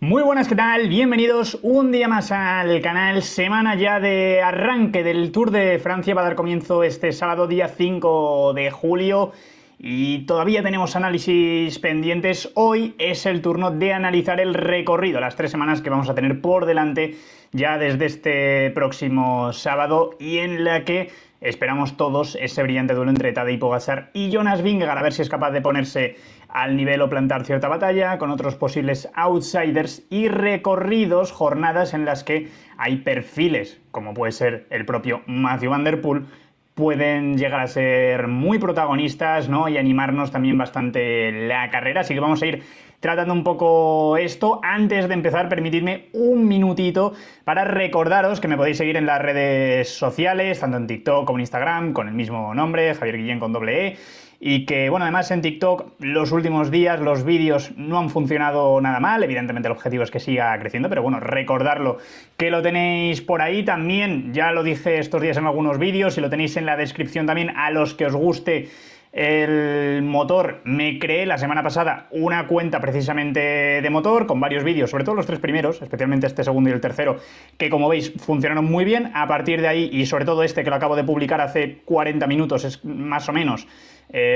Muy buenas, ¿qué tal? Bienvenidos un día más al canal. Semana ya de arranque del Tour de Francia. Va a dar comienzo este sábado, día 5 de julio. Y todavía tenemos análisis pendientes. Hoy es el turno de analizar el recorrido, las 3 semanas que vamos a tener por delante ya desde este próximo sábado, y en la que esperamos todos ese brillante duelo entre Tadej Pogačar y Jonas Vingegaard, a ver si es capaz de ponerse al nivel o plantar cierta batalla con otros posibles outsiders, y recorridos, jornadas en las que hay perfiles, como puede ser el propio Mathieu van der Poel, pueden llegar a ser muy protagonistas, ¿no? Y animarnos también bastante la carrera. Así que vamos a ir tratando un poco esto. Antes de empezar, permitidme un minutito para recordaros que me podéis seguir en las redes sociales, tanto en TikTok como en Instagram, con el mismo nombre, Javier Guillén con doble E. Y que, bueno, además en TikTok los últimos días los vídeos no han funcionado nada mal. Evidentemente el objetivo es que siga creciendo, pero bueno, recordarlo, que lo tenéis por ahí también. Ya lo dije estos días en algunos vídeos y lo tenéis en la descripción también. A los que os guste el motor, me creé la semana pasada una cuenta precisamente de motor con varios vídeos, sobre todo los 3 primeros, especialmente este segundo y el tercero, que como veis funcionaron muy bien. A partir de ahí, y sobre todo este que lo acabo de publicar hace 40 minutos es más o menos,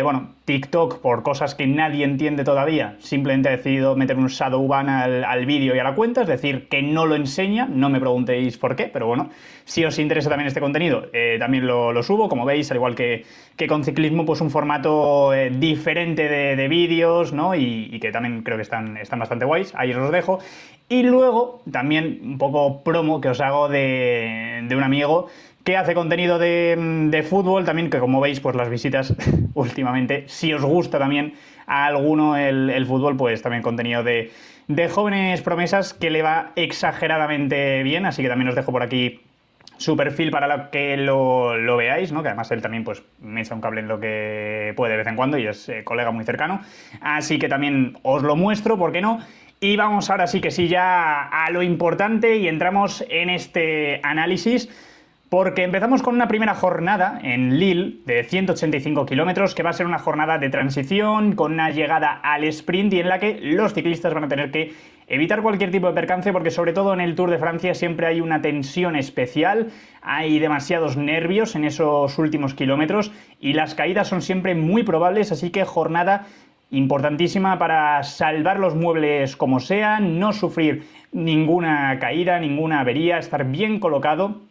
bueno, TikTok, por cosas que nadie entiende todavía, simplemente ha decidido meter un shadow ban al vídeo y a la cuenta, es decir, que no lo enseña. No me preguntéis por qué, pero bueno, si os interesa también este contenido, también lo subo, como veis, al igual que con ciclismo, pues un formato diferente de vídeos, ¿no? Y que también creo que están bastante guays, ahí os los dejo. Y luego, también un poco promo que os hago de un amigo que hace contenido de fútbol también, que como veis, pues las visitas últimamente, si os gusta también a alguno el fútbol, pues también contenido de jóvenes promesas que le va exageradamente bien. Así que también os dejo por aquí su perfil para que lo veáis, ¿no? Que además él también pues me echa un cable en lo que puede de vez en cuando y es colega muy cercano. Así que también os lo muestro, ¿por qué no? Y vamos ahora sí que sí ya a lo importante y entramos en este análisis, porque empezamos con una primera jornada en Lille de 185 kilómetros, que va a ser una jornada de transición con una llegada al sprint y en la que los ciclistas van a tener que evitar cualquier tipo de percance, porque sobre todo en el Tour de Francia siempre hay una tensión especial, hay demasiados nervios en esos últimos kilómetros y las caídas son siempre muy probables, así que jornada importantísima para salvar los muebles como sea, no sufrir ninguna caída, ninguna avería, estar bien colocado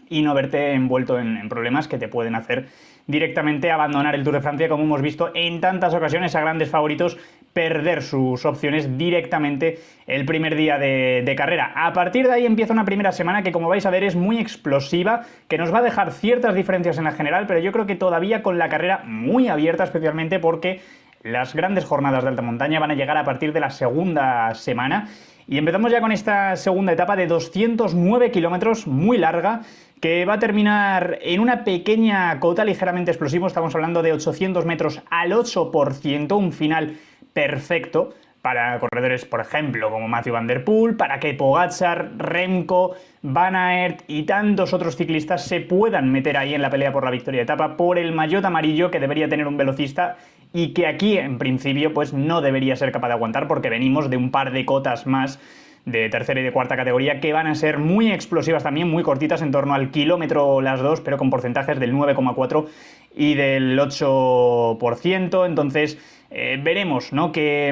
y no verte envuelto en problemas que te pueden hacer directamente abandonar el Tour de Francia, como hemos visto en tantas ocasiones a grandes favoritos perder sus opciones directamente el primer día de carrera. A partir de ahí empieza una primera semana que, como vais a ver, es muy explosiva, que nos va a dejar ciertas diferencias en la general, pero yo creo que todavía con la carrera muy abierta, especialmente porque las grandes jornadas de alta montaña van a llegar a partir de la segunda semana. Y empezamos ya con esta segunda etapa de 209 kilómetros, muy larga, que va a terminar en una pequeña cota ligeramente explosivo. Estamos hablando de 800 metros al 8%, un final perfecto para corredores, por ejemplo, como Mathieu van der Poel, para que Pogačar, Remco, Van Aert y tantos otros ciclistas se puedan meter ahí en la pelea por la victoria de etapa, por el maillot amarillo que debería tener un velocista y que aquí, en principio, pues no debería ser capaz de aguantar, porque venimos de un par de cotas más de tercera y de cuarta categoría que van a ser muy explosivas también, muy cortitas, en torno al kilómetro las dos, pero con porcentajes del 9,4 y del 8%. Entonces veremos, ¿no?, qué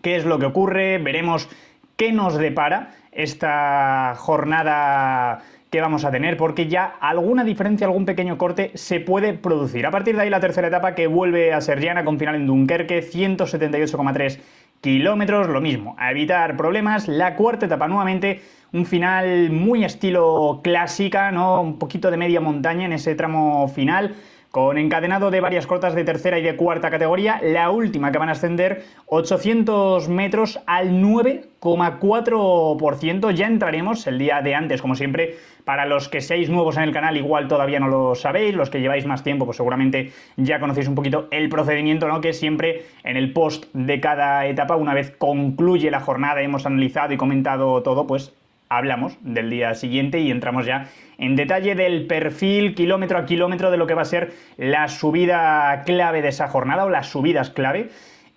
es lo que ocurre, veremos qué nos depara esta jornada que vamos a tener, porque ya alguna diferencia, algún pequeño corte se puede producir. A partir de ahí la tercera etapa, que vuelve a ser llana con final en Dunkerque, 178,3 kilómetros, lo mismo, a evitar problemas. La cuarta etapa nuevamente, un final muy estilo clásica, ¿no?, un poquito de media montaña en ese tramo final, con encadenado de varias cotas de tercera y de cuarta categoría. La última, que van a ascender 800 metros al 9,4%. Ya entraremos el día de antes, como siempre. Para los que seáis nuevos en el canal, igual todavía no lo sabéis. Los que lleváis más tiempo, pues seguramente ya conocéis un poquito el procedimiento, ¿no?, que siempre en el post de cada etapa, una vez concluye la jornada, hemos analizado y comentado todo, pues hablamos del día siguiente y entramos ya en detalle del perfil kilómetro a kilómetro de lo que va a ser la subida clave de esa jornada, o las subidas clave.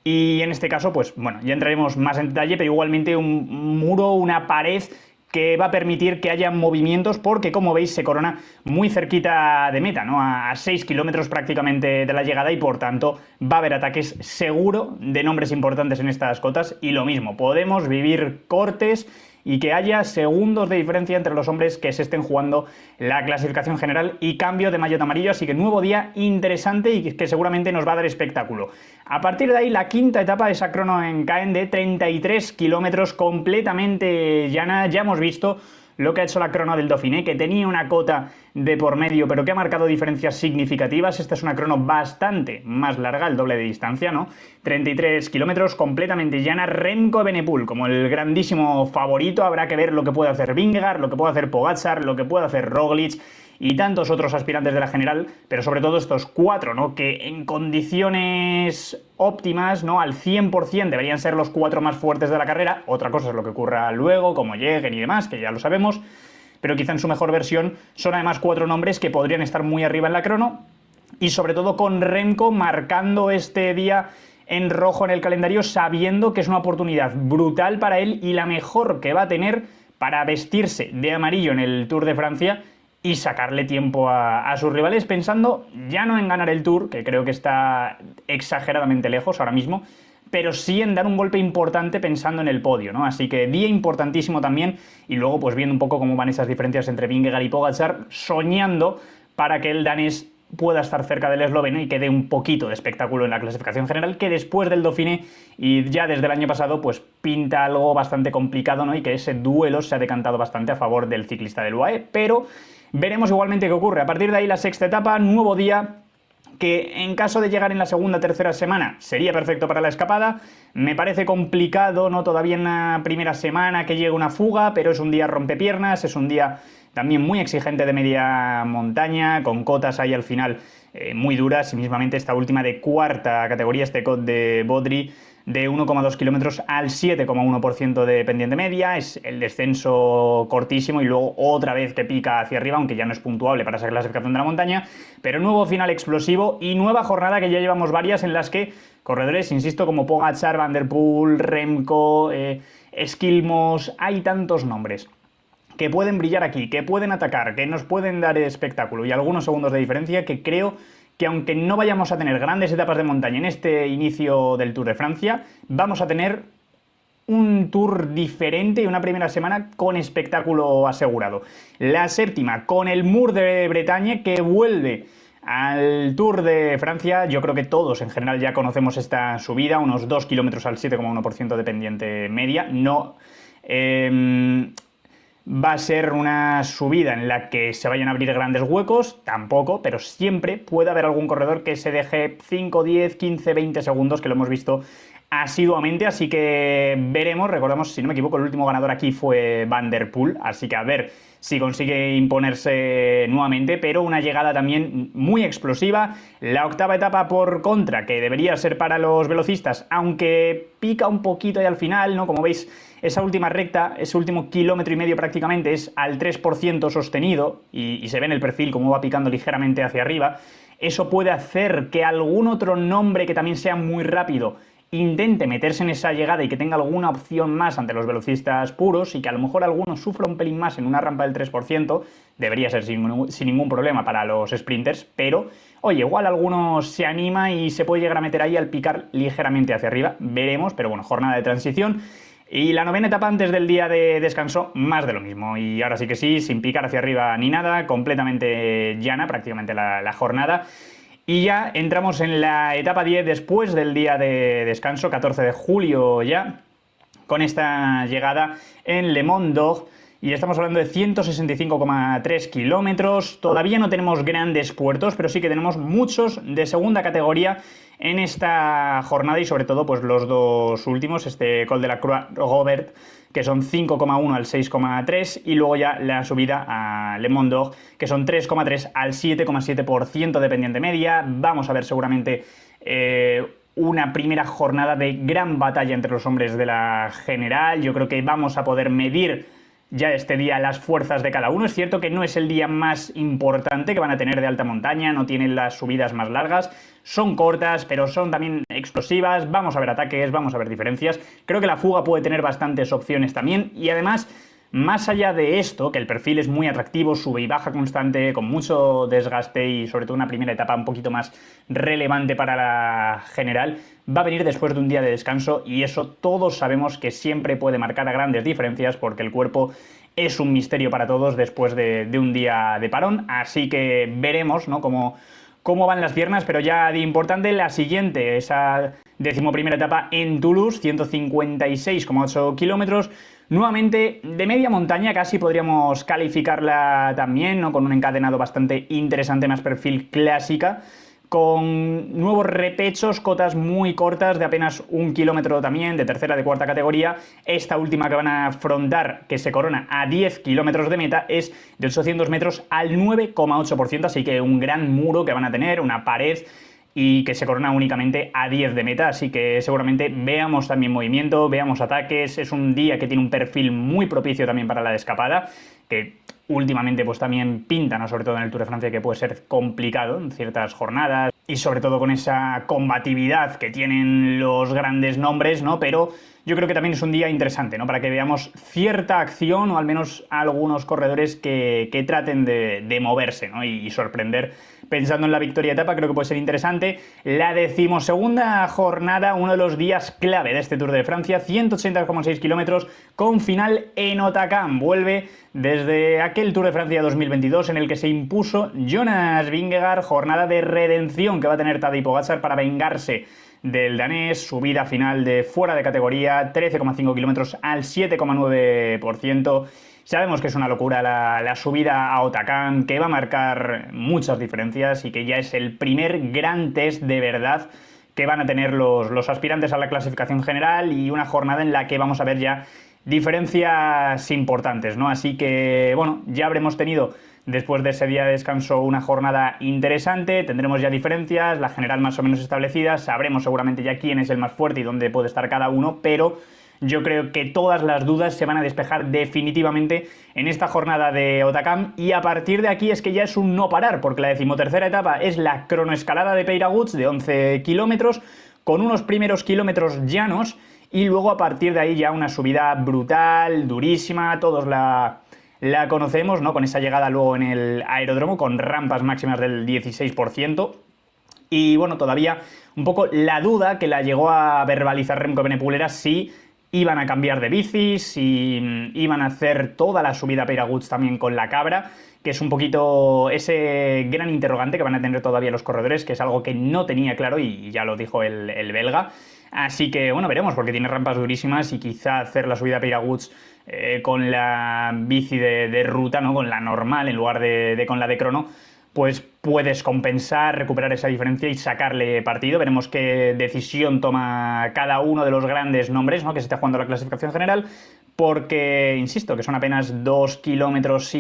Y en este caso, pues bueno, ya entraremos más en detalle, pero igualmente un muro, una pared que va a permitir que haya movimientos porque, como veis, se corona muy cerquita de meta, ¿no? A 6 kilómetros prácticamente de la llegada y, por tanto, va a haber ataques seguro de nombres importantes en estas cotas y lo mismo, podemos vivir cortes y que haya segundos de diferencia entre los hombres que se estén jugando la clasificación general y cambio de maillot amarillo, así que nuevo día interesante y que seguramente nos va a dar espectáculo. A partir de ahí, la quinta etapa de esa crono en Caen de 33 kilómetros completamente llana. Ya hemos visto lo que ha hecho la crono del Dauphiné, que tenía una cota de por medio, pero que ha marcado diferencias significativas. Esta es una crono bastante más larga, el doble de distancia, ¿no? 33 kilómetros, completamente llana. Remco Evenepoel como el grandísimo favorito. Habrá que ver lo que puede hacer Vingegaard, lo que puede hacer Pogačar, lo que puede hacer Roglic y tantos otros aspirantes de la general, pero sobre todo estos cuatro, ¿no? Que en condiciones óptimas, ¿no? Al 100% deberían ser los cuatro más fuertes de la carrera. Otra cosa es lo que ocurra luego, como lleguen y demás, que ya lo sabemos, pero quizá en su mejor versión son además cuatro nombres que podrían estar muy arriba en la crono y sobre todo con Remco marcando este día en rojo en el calendario, sabiendo que es una oportunidad brutal para él y la mejor que va a tener para vestirse de amarillo en el Tour de Francia y sacarle tiempo a sus rivales, pensando ya no en ganar el Tour, que creo que está exageradamente lejos ahora mismo, pero sí en dar un golpe importante pensando en el podio, ¿no? Así que día importantísimo también, y luego pues viendo un poco cómo van esas diferencias entre Vingegaard y Pogačar, soñando para que el danés pueda estar cerca del esloveno y que dé un poquito de espectáculo en la clasificación general, que después del Dauphiné y ya desde el año pasado pues pinta algo bastante complicado, ¿no? Y que ese duelo se ha decantado bastante a favor del ciclista del UAE, pero veremos igualmente qué ocurre. A partir de ahí la sexta etapa, nuevo día, que en caso de llegar en la segunda o tercera semana sería perfecto para la escapada. Me parece complicado, ¿no? Todavía en la primera semana que llegue una fuga, pero es un día rompepiernas, es un día también muy exigente de media montaña, con cotas ahí al final muy duras, y mismamente esta última de cuarta categoría, este cot de Bodri, de 1,2 kilómetros al 7,1% de pendiente media, es el descenso cortísimo y luego otra vez que pica hacia arriba, aunque ya no es puntuable para esa clasificación de la montaña, pero nuevo final explosivo y nueva jornada que ya llevamos varias en las que corredores, insisto, como Pogačar, Van der Poel, Remco, Skilmos, hay tantos nombres que pueden brillar aquí, que pueden atacar, que nos pueden dar espectáculo y algunos segundos de diferencia, que creo que aunque no vayamos a tener grandes etapas de montaña en este inicio del Tour de Francia, vamos a tener un Tour diferente y una primera semana con espectáculo asegurado. La séptima, con el Mur de Bretaña, que vuelve al Tour de Francia. Yo creo que todos en general ya conocemos esta subida, unos 2 kilómetros al 7,1% de pendiente media. No va a ser una subida en la que se vayan a abrir grandes huecos, tampoco, pero siempre puede haber algún corredor que se deje 5, 10, 15, 20 segundos, que lo hemos visto asiduamente, así que veremos. Recordamos, si no me equivoco, el último ganador aquí fue Van der Poel, así que a ver si consigue imponerse nuevamente, pero una llegada también muy explosiva. La octava etapa por contra, que debería ser para los velocistas, aunque pica un poquito ahí al final, ¿no? Como veis, esa última recta, ese último kilómetro y medio prácticamente es al 3% sostenido y se ve en el perfil cómo va picando ligeramente hacia arriba. Eso puede hacer que algún otro nombre que también sea muy rápido intente meterse en esa llegada y que tenga alguna opción más ante los velocistas puros, y que a lo mejor alguno sufra un pelín más en una rampa del 3%, debería ser sin ningún problema para los sprinters, pero oye, igual alguno se anima y se puede llegar a meter ahí al picar ligeramente hacia arriba, veremos, pero bueno, jornada de transición. Y la novena etapa antes del día de descanso, más de lo mismo, y ahora sí que sí, sin picar hacia arriba ni nada, completamente llana prácticamente la jornada. Y ya entramos en la etapa 10 después del día de descanso, 14 de julio ya, con esta llegada en Le Mont d'Or, y estamos hablando de 165,3 kilómetros. Todavía no tenemos grandes puertos, pero sí que tenemos muchos de segunda categoría en esta jornada, y sobre todo pues los dos últimos, este Col de la Croix-Robert, que son 5,1 al 6,3, y luego ya la subida a Le Mont d'Or, que son 3,3 al 7,7% de pendiente media. Vamos a ver seguramente una primera jornada de gran batalla entre los hombres de la general. Yo creo que vamos a poder medir ya este día las fuerzas de cada uno. Es cierto que no es el día más importante que van a tener de alta montaña, no tienen las subidas más largas, son cortas, pero son también explosivas, vamos a ver ataques, vamos a ver diferencias. Creo que la fuga puede tener bastantes opciones también y además, más allá de esto, que el perfil es muy atractivo, sube y baja constante, con mucho desgaste y sobre todo una primera etapa un poquito más relevante para la general, va a venir después de un día de descanso y eso todos sabemos que siempre puede marcar a grandes diferencias porque el cuerpo es un misterio para todos después de un día de parón, así que veremos, ¿no?, cómo van las piernas, pero ya de importante la siguiente, esa 11ª etapa en Toulouse, 156,8 kilómetros, nuevamente de media montaña, casi podríamos calificarla también, ¿no?, con un encadenado bastante interesante, más perfil clásica, con nuevos repechos, cotas muy cortas de apenas 1 kilómetro también, de tercera, de cuarta categoría. Esta última que van a afrontar, que se corona a 10 kilómetros de meta, es de 800 metros al 9,8%, así que un gran muro que van a tener, una pared, y que se corona únicamente a 10 de meta, así que seguramente veamos también movimiento, veamos ataques. Es un día que tiene un perfil muy propicio también para la escapada, que últimamente pues también pinta, ¿no?, sobre todo en el Tour de Francia, que puede ser complicado en ciertas jornadas y sobre todo con esa combatividad que tienen los grandes nombres, ¿no? Pero yo creo que también es un día interesante, ¿no?, para que veamos cierta acción o al menos algunos corredores que traten de moverse, ¿no?, y sorprender. Pensando en la victoria etapa, creo que puede ser interesante. La 12ª jornada, uno de los días clave de este Tour de Francia, 180,6 kilómetros con final en Hautacam. Vuelve desde aquel Tour de Francia 2022 en el que se impuso Jonas Vingegaard, jornada de redención que va a tener Tadej Pogačar para vengarse del danés, subida final de fuera de categoría, 13,5 kilómetros al 7,9%. Sabemos que es una locura la subida a Hautacam, que va a marcar muchas diferencias y que ya es el primer gran test de verdad que van a tener los aspirantes a la clasificación general y una jornada en la que vamos a ver ya diferencias importantes, ¿no? Así que, bueno, ya habremos tenido después de ese día de descanso una jornada interesante, tendremos ya diferencias, la general más o menos establecida, sabremos seguramente ya quién es el más fuerte y dónde puede estar cada uno, pero yo creo que todas las dudas se van a despejar definitivamente en esta jornada de Hautacam y a partir de aquí es que ya es un no parar, porque la 13ª etapa es la cronoescalada de Peyraguts de 11 kilómetros con unos primeros kilómetros llanos y luego a partir de ahí ya una subida brutal, durísima, todos la conocemos, ¿no?, con esa llegada luego en el aeródromo con rampas máximas del 16%. Y bueno, todavía un poco la duda que la llegó a verbalizar Remco Evenepoel, si iban a cambiar de bicis, si iban a hacer toda la subida a Peyraguts también con la cabra, que es un poquito ese gran interrogante que van a tener todavía los corredores, que es algo que no tenía claro y ya lo dijo el belga. Así que bueno, veremos, porque tiene rampas durísimas y quizá hacer la subida a Peyraguts con la bici de ruta, ¿no?, con la normal en lugar de con la de crono, pues puedes compensar, recuperar esa diferencia y sacarle partido. Veremos qué decisión toma cada uno de los grandes nombres, ¿no?, que se está jugando la clasificación general, porque, insisto, que son apenas 2,5 kilómetros,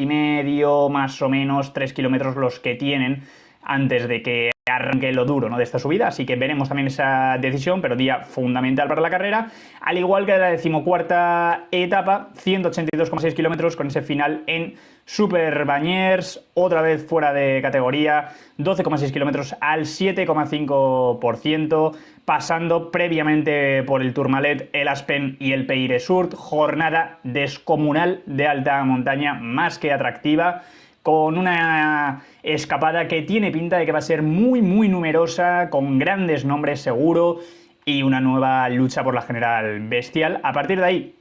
más o menos 3 kilómetros los que tienen antes de que arranque lo duro, ¿no?, de esta subida, así que veremos también esa decisión, pero día fundamental para la carrera, al igual que la 14ª etapa, 182,6 kilómetros con ese final en Super-Bagnères, otra vez fuera de categoría, 12,6 kilómetros al 7,5%, pasando previamente por el Tourmalet, el Aspen y el Peyresurt, jornada descomunal de alta montaña, más que atractiva, con una escapada que tiene pinta de que va a ser muy muy numerosa, con grandes nombres seguro y una nueva lucha por la general bestial. A partir de ahí,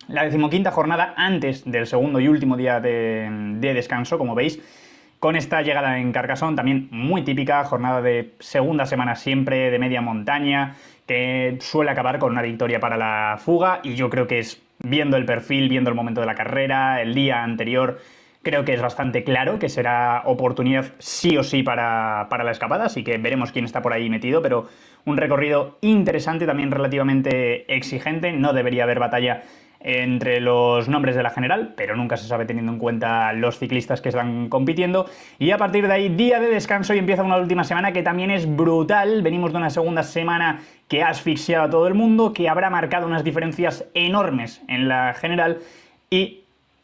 la 15ª jornada antes del segundo y último día de descanso, como veis, con esta llegada en Carcassonne, también muy típica, jornada de segunda semana siempre, de media montaña, que suele acabar con una victoria para la fuga, y yo creo que es, viendo el perfil, viendo el momento de la carrera, el día anterior, creo que es bastante claro que será oportunidad sí o sí para la escapada, así que veremos quién está por ahí metido, pero un recorrido interesante, también relativamente exigente. No debería haber batalla entre los nombres de la general, pero nunca se sabe teniendo en cuenta los ciclistas que están compitiendo. Y a partir de ahí, día de descanso y empieza una última semana que también es brutal. Venimos de una segunda semana que ha asfixiado a todo el mundo, que habrá marcado unas diferencias enormes en la general y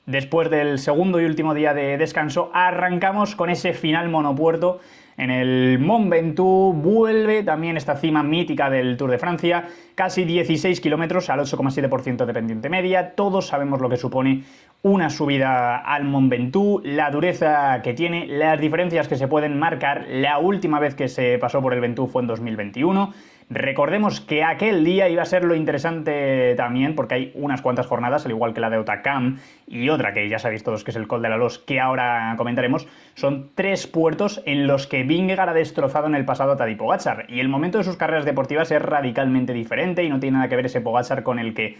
después del segundo y último día de descanso, arrancamos con ese final monopuerto en el Mont Ventoux. Vuelve también esta cima mítica del Tour de Francia, casi 16 kilómetros al 8,7% de pendiente media. Todos sabemos lo que supone una subida al Mont Ventoux, la dureza que tiene, las diferencias que se pueden marcar. La última vez que se pasó por el Ventoux fue en 2021. Recordemos que aquel día iba a ser lo interesante también, porque hay unas cuantas jornadas, al igual que la de Otakam y otra que ya sabéis todos que es el Col de la Loze, que ahora comentaremos. Son 3 puertos en los que Vingegaard ha destrozado en el pasado a Tadej Pogačar, y el momento de sus carreras deportivas es radicalmente diferente y no tiene nada que ver ese Pogačar con el que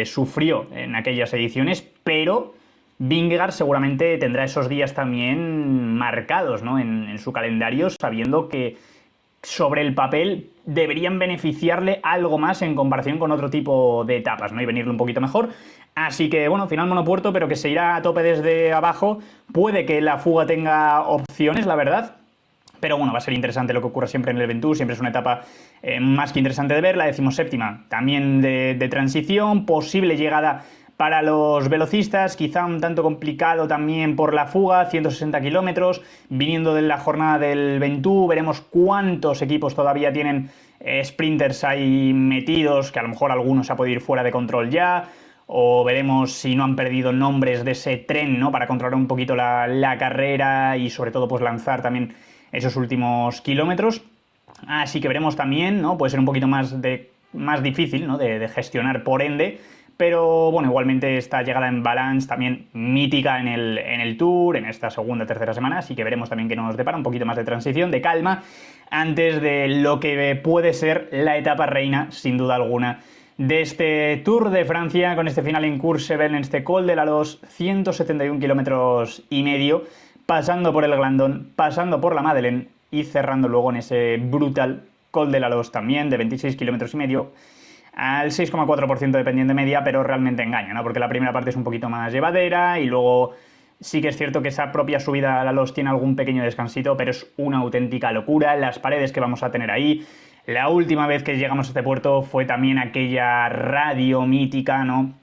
sufrió en aquellas ediciones, pero Vingegaard seguramente tendrá esos días también marcados, ¿no?, en su calendario, sabiendo que sobre el papel deberían beneficiarle algo más en comparación con otro tipo de etapas, ¿no?, y venirle un poquito mejor. Así que, bueno, final monopuerto, pero que se irá a tope desde abajo. Puede que la fuga tenga opciones, la verdad, pero bueno, va a ser interesante lo que ocurra siempre en el Ventoux. Siempre es una etapa más que interesante de ver. La 17ª también de transición, posible llegada para los velocistas, quizá un tanto complicado también por la fuga, 160 kilómetros, viniendo de la jornada del Ventoux. Veremos cuántos equipos todavía tienen sprinters ahí metidos, que a lo mejor algunos se ha podido ir fuera de control ya, o veremos si no han perdido nombres de ese tren, ¿no?, para controlar un poquito la carrera y sobre todo pues lanzar también esos últimos kilómetros. Así que veremos también, ¿no?, puede ser un poquito más difícil, ¿no?, de gestionar por ende. Pero bueno, igualmente esta llegada en Valence también mítica en el Tour, en esta segunda, tercera semana, así que veremos también que nos depara un poquito más de transición, de calma, antes de lo que puede ser la etapa reina, sin duda alguna, de este Tour de Francia, con este final en Courchevel, en este Col de la Loze, 171 kilómetros y medio, pasando por el Glandon, pasando por la Madeleine y cerrando luego en ese brutal Col de la Loze también, de 26 kilómetros y medio, al 6,4% de pendiente media, pero realmente engaña, ¿no?, porque la primera parte es un poquito más llevadera y luego sí que es cierto que esa propia subida a la Loze tiene algún pequeño descansito, pero es una auténtica locura las paredes que vamos a tener ahí. La última vez que llegamos a este puerto fue también aquella radio mítica, ¿no?,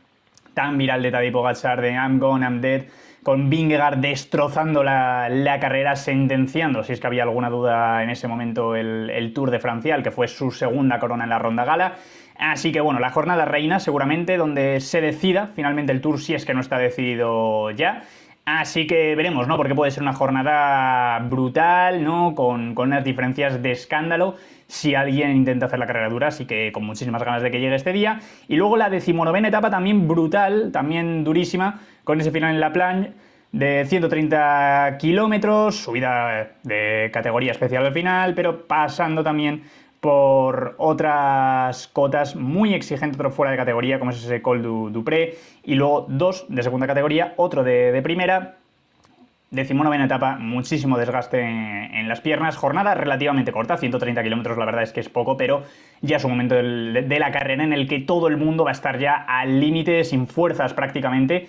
tan viral de Tadej Pogačar, de I'm gone, I'm dead, con Vingegaard destrozando la carrera, sentenciando, si es que había alguna duda en ese momento, el Tour de Francia, el que fue su segunda corona en la ronda gala. Así que bueno, la jornada reina seguramente, donde se decida finalmente el Tour, si es que no está decidido ya. Así que veremos, ¿no?, porque puede ser una jornada brutal, ¿no?, con unas diferencias de escándalo si alguien intenta hacer la carrera dura, así que con muchísimas ganas de que llegue este día. Y luego la 19ª etapa también brutal, también durísima, con ese final en La Plagne de 130 kilómetros, subida de categoría especial al final, pero pasando también por otras cotas muy exigentes, otro fuera de categoría, como es ese Col du Pré, y luego 2 de segunda categoría, otro de primera. 19ª etapa, muchísimo desgaste en las piernas, jornada relativamente corta, 130 kilómetros, la verdad es que es poco, pero ya es un momento de la carrera en el que todo el mundo va a estar ya al límite, sin fuerzas prácticamente,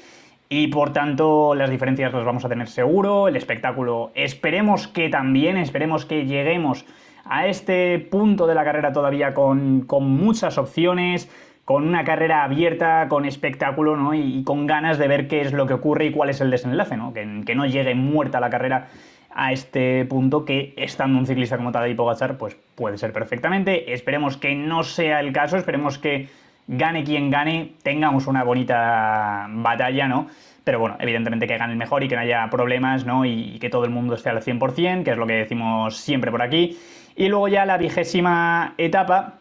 y por tanto las diferencias las vamos a tener seguro. El espectáculo esperemos que también, esperemos que lleguemos a este punto de la carrera todavía con muchas opciones, con una carrera abierta, con espectáculo, ¿no?, y con ganas de ver qué es lo que ocurre y cuál es el desenlace, ¿no?, que no llegue muerta la carrera a este punto, que estando un ciclista como Tadej Pogačar, pues puede ser perfectamente. Esperemos que no sea el caso, esperemos que gane quien gane, tengamos una bonita batalla, ¿no?, pero bueno, evidentemente que gane el mejor y que no haya problemas, ¿no?, y que todo el mundo esté al 100%, que es lo que decimos siempre por aquí. Y luego ya la 20ª etapa,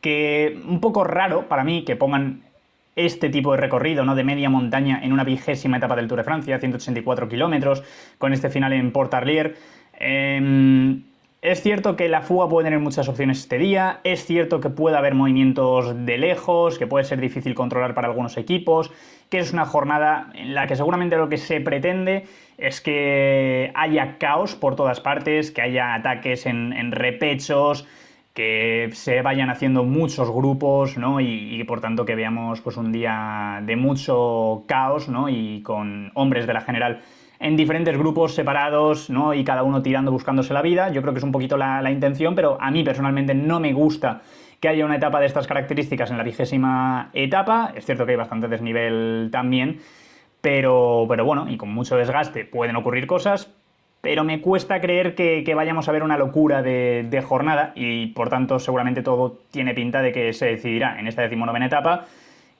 que un poco raro para mí que pongan este tipo de recorrido, ¿no?, de media montaña en una 20ª etapa del Tour de Francia, 184 kilómetros, con este final en Port-Arlier. Es cierto que la fuga puede tener muchas opciones este día, es cierto que puede haber movimientos de lejos, que puede ser difícil controlar para algunos equipos, que es una jornada en la que seguramente lo que se pretende es que haya caos por todas partes, que haya ataques en repechos, que se vayan haciendo muchos grupos, ¿no?, y por tanto que veamos pues un día de mucho caos, ¿no?, y con hombres de la general en diferentes grupos separados, ¿no?, y cada uno tirando, buscándose la vida. Yo creo que es un poquito la intención, pero a mí personalmente no me gusta que haya una etapa de estas características en la 20ª etapa. Es cierto que hay bastante desnivel también, pero bueno, y con mucho desgaste pueden ocurrir cosas, pero me cuesta creer que vayamos a ver una locura de jornada y por tanto seguramente todo tiene pinta de que se decidirá en esta 19ª etapa,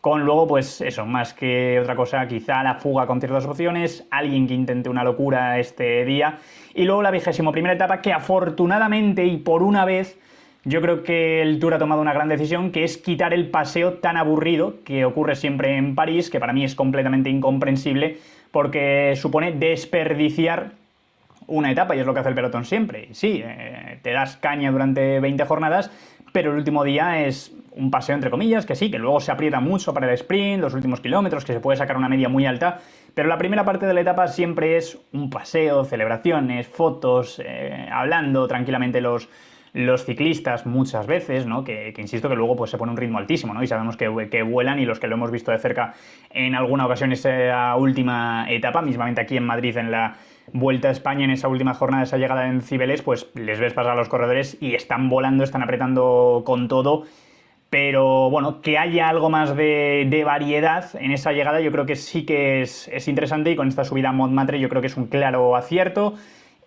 con luego pues eso, más que otra cosa, quizá la fuga con ciertas opciones, alguien que intente una locura este día y luego la 21ª etapa que afortunadamente y por una vez yo creo que el Tour ha tomado una gran decisión, que es quitar el paseo tan aburrido que ocurre siempre en París, que para mí es completamente incomprensible porque supone desperdiciar una etapa y es lo que hace el pelotón siempre. Sí, te das caña durante 20 jornadas, pero el último día es un paseo entre comillas, que sí, que luego se aprieta mucho para el sprint, los últimos kilómetros, que se puede sacar una media muy alta, pero la primera parte de la etapa siempre es un paseo, celebraciones, fotos, hablando tranquilamente los ciclistas muchas veces, ¿no? Que insisto que luego pues, se pone un ritmo altísimo, ¿no? Y sabemos que vuelan y los que lo hemos visto de cerca en alguna ocasión esa última etapa, mismamente aquí en Madrid en la Vuelta a España en esa última jornada, esa llegada en Cibeles, pues les ves pasar a los corredores y están volando, están apretando con todo. Pero bueno, que haya algo más de variedad en esa llegada yo creo que sí que es interesante y con esta subida a Montmartre yo creo que es un claro acierto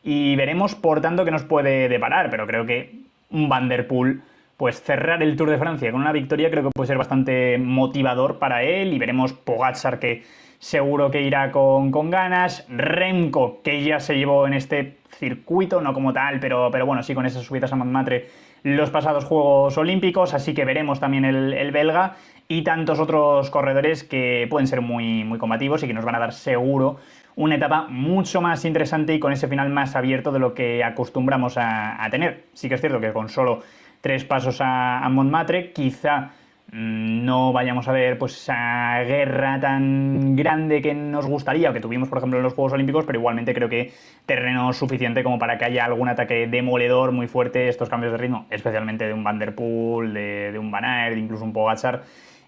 y veremos por tanto qué nos puede deparar, pero creo que un Van der Poel, pues cerrar el Tour de Francia con una victoria creo que puede ser bastante motivador para él y veremos Pogačar que seguro que irá con ganas, Remco que ya se llevó en este circuito, no como tal, pero bueno, sí con esas subidas a Montmartre los pasados Juegos Olímpicos, así que veremos también el belga y tantos otros corredores que pueden ser muy, muy combativos y que nos van a dar seguro una etapa mucho más interesante y con ese final más abierto de lo que acostumbramos a tener. Sí que es cierto que con solo 3 pasos a Montmartre quizá no vayamos a ver pues esa guerra tan grande que nos gustaría o que tuvimos por ejemplo en los Juegos Olímpicos, pero igualmente creo que terreno suficiente como para que haya algún ataque demoledor muy fuerte, estos cambios de ritmo, especialmente de un Van der Poel, de un Van Aert, incluso un Pogačar,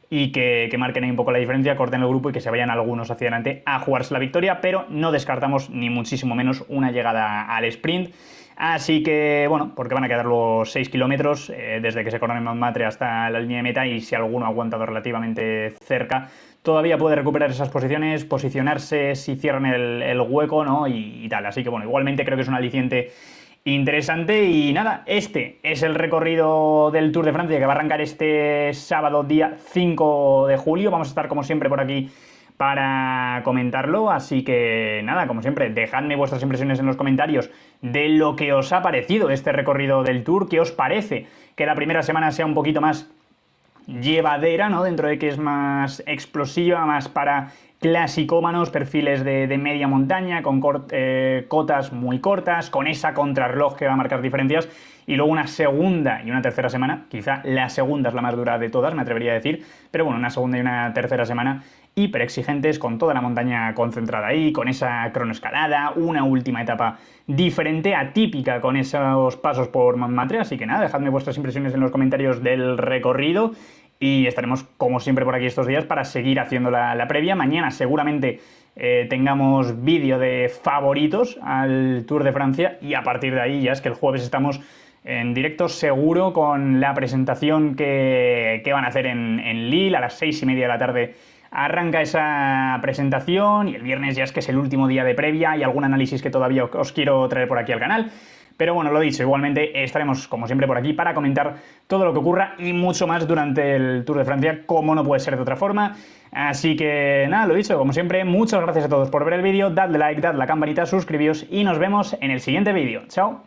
y que marquen ahí un poco la diferencia, corten el grupo y que se vayan algunos hacia adelante a jugarse la victoria, pero no descartamos ni muchísimo menos una llegada al sprint. Así que, bueno, porque van a quedar los 6 kilómetros desde que se coronen Montmartre hasta la línea de meta y si alguno ha aguantado relativamente cerca, todavía puede recuperar esas posiciones, posicionarse si cierran el hueco, ¿no? Y tal. Así que, bueno, igualmente creo que es un aliciente interesante y nada, este es el recorrido del Tour de Francia que va a arrancar este sábado día 5 de julio. Vamos a estar como siempre por aquí para comentarlo, así que nada, como siempre, dejadme vuestras impresiones en los comentarios de lo que os ha parecido este recorrido del Tour, qué os parece que la primera semana sea un poquito más llevadera, ¿no? Dentro de que es más explosiva, más para clasicómanos, perfiles de media montaña, con cotas muy cortas, con esa contrarreloj que va a marcar diferencias, y luego una segunda y una tercera semana, quizá la segunda es la más dura de todas, me atrevería a decir, pero bueno, una segunda y una tercera semana hiper exigentes, con toda la montaña concentrada ahí, con esa cronoescalada, una última etapa diferente, atípica, con esos pasos por Montmartre, así que nada, dejadme vuestras impresiones en los comentarios del recorrido y estaremos como siempre por aquí estos días para seguir haciendo la previa. Mañana seguramente tengamos vídeo de favoritos al Tour de Francia y a partir de ahí ya es que el jueves estamos en directo seguro con la presentación que van a hacer en Lille a las 6:30 de la tarde. Arranca esa presentación y el viernes ya es que es el último día de previa y algún análisis que todavía os quiero traer por aquí al canal. Pero bueno, lo dicho, igualmente estaremos como siempre por aquí para comentar todo lo que ocurra y mucho más durante el Tour de Francia, como no puede ser de otra forma. Así que nada, lo dicho, como siempre, muchas gracias a todos por ver el vídeo, dadle like, dadle a la campanita, suscribíos y nos vemos en el siguiente vídeo. ¡Chao!